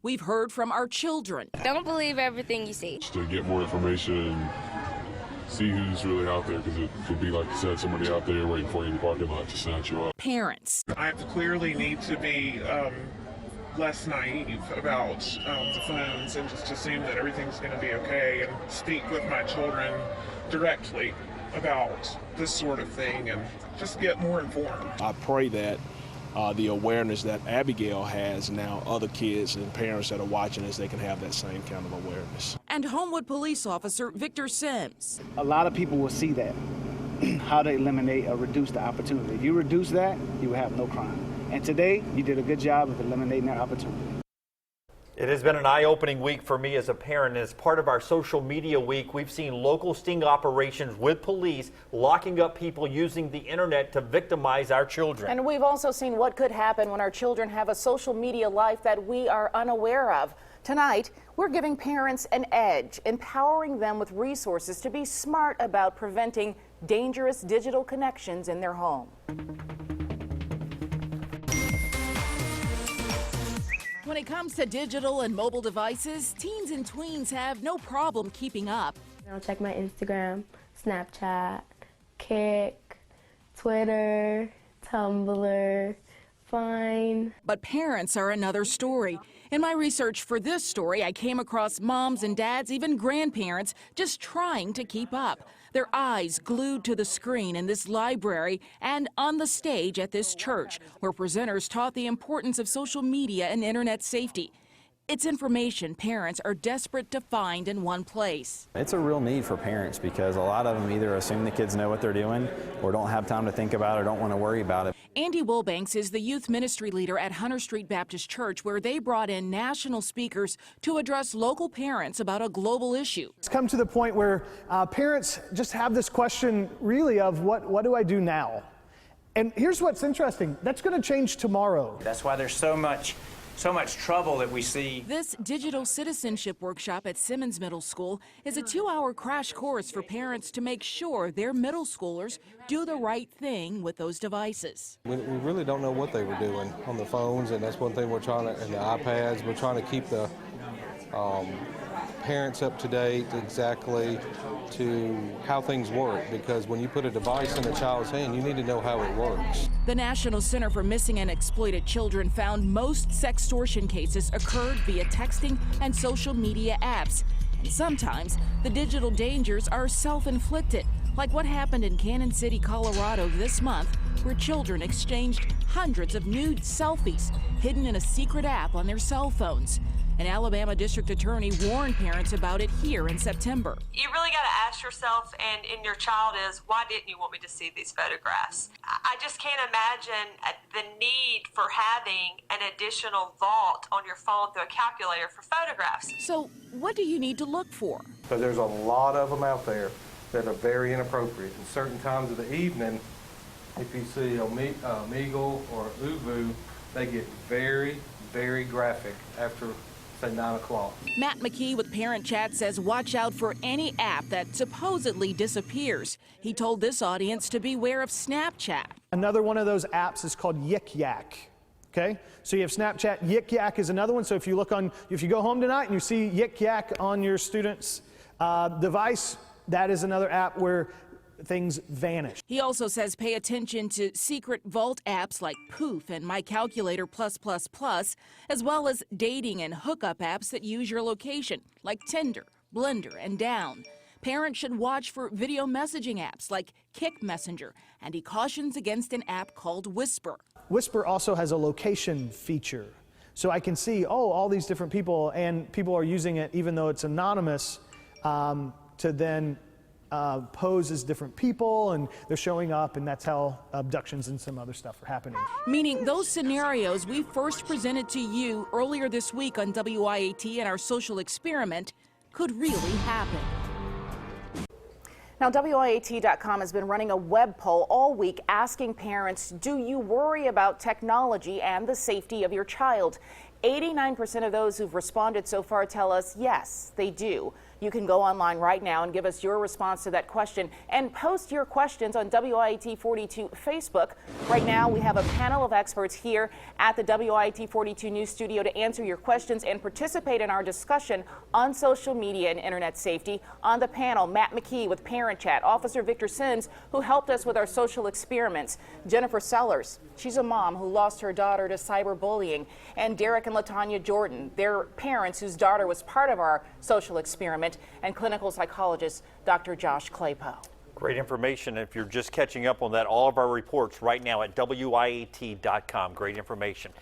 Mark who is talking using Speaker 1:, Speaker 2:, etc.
Speaker 1: we've heard from our children.
Speaker 2: Don't believe everything you see.
Speaker 3: To get more information and see who's really out there, because it could be, like you said, somebody out there waiting for you in the parking lot to snatch you up.
Speaker 1: Parents.
Speaker 4: I clearly need to be less naive about the phones and just assume that everything's going to be okay and speak with my children directly about this sort of thing and just get more informed.
Speaker 5: I pray that the awareness that Abigail has now, other kids and parents that are watching us, they can have that same kind of awareness.
Speaker 1: And Homewood police officer Victor Sims.
Speaker 6: A lot of people will see that, how to eliminate or reduce the opportunity. If you reduce that, you will have no crime. And today, you did a good job of eliminating that opportunity.
Speaker 7: It has been an eye-opening week for me as a parent. As part of our social media week, we've seen local sting operations with police locking up people using the internet to victimize our children.
Speaker 8: And we've also seen what could happen when our children have a social media life that we are unaware of. Tonight, we're giving parents an edge, empowering them with resources to be smart about preventing dangerous digital connections in their home.
Speaker 1: When it comes to digital and mobile devices, teens and tweens have no problem keeping up.
Speaker 9: I'll check my Instagram, Snapchat, Kik, Twitter, Tumblr, Vine.
Speaker 1: But parents are another story. In my research for this story, I came across moms and dads, even grandparents, just trying to keep up. Their eyes glued to the screen in this library and on the stage at this church, where presenters taught the importance of social media and internet safety. It's information parents are desperate to find in one place.
Speaker 10: It's a real need for parents because a lot of them either assume the kids know what they're doing or don't have time to think about it or don't want to worry about it.
Speaker 1: Andy Wilbanks is the youth ministry leader at Hunter Street Baptist Church, where they brought in national speakers to address local parents about a global issue.
Speaker 11: It's come to the point where parents just have this question really of what do I do now? And here's what's interesting. That's going to change tomorrow.
Speaker 12: That's why there's so much trouble that we see.
Speaker 1: This digital citizenship workshop at Simmons Middle School is a 2-hour crash course for parents to make sure their middle schoolers do the right thing with those devices.
Speaker 13: We really don't know what they were doing on the phones, and that's one thing we're trying to, and the iPads, we're trying to keep the parents up to date exactly to how things work, because when you put a device in a child's hand, you need to know how it works.
Speaker 1: The National Center for Missing and Exploited Children found most sextortion cases occurred via texting and social media apps. And sometimes the digital dangers are self-inflicted, like what happened in Cannon City, Colorado this month, where children exchanged hundreds of nude selfies hidden in a secret app on their cell phones. An Alabama district attorney warned parents about it here in September.
Speaker 14: You really got to ask yourself, and in your child is, why didn't you want me to see these photographs? I just can't imagine the need for having an additional vault on your phone through a calculator for photographs.
Speaker 1: So what do you need to look for?
Speaker 13: So there's a lot of them out there that are very inappropriate. At certain times of the evening, if you see Omegle or Uvu, they get very, very graphic after, say, 9 o'clock.
Speaker 1: Matt McKee with Parent Chat says watch out for any app that supposedly disappears. He told this audience to beware of Snapchat.
Speaker 11: Another one of those apps is called Yik Yak. Okay, so you have Snapchat. Yik Yak is another one. So if you go home tonight and you see Yik Yak on your student's device, that is another app where things vanish.
Speaker 1: He also says pay attention to secret vault apps like Poof and My Calculator Plus, as well as dating and hookup apps that use your location, like Tinder, Blender, and Down. Parents should watch for video messaging apps like Kik Messenger, and he cautions against an app called Whisper.
Speaker 11: Whisper also has a location feature. So I can see, all these different people, and people are using it even though it's anonymous, to then pose as different people, and they're showing up, and that's how abductions and some other stuff are happening.
Speaker 1: Meaning those scenarios we first presented to you earlier this week on WIAT and our social experiment could really happen.
Speaker 8: Now, WIAT.com has been running a web poll all week asking parents, do you worry about technology and the safety of your child? 89% of those who've responded so far tell us yes, they do. You can go online right now and give us your response to that question and post your questions on WIAT 42 Facebook. Right now, we have a panel of experts here at the WIAT 42 News Studio to answer your questions and participate in our discussion on social media and internet safety. On the panel, Matt McKee with Parent Chat, Officer Victor Sims, who helped us with our social experiments, Jennifer Sellers, she's a mom who lost her daughter to cyberbullying, and Derek and Latanya Jordan, their parents whose daughter was part of our social experiment, and clinical psychologist Dr. Josh Claypo.
Speaker 7: Great information. If you're just catching up on that, all of our reports right now at WIAT.com. Great information.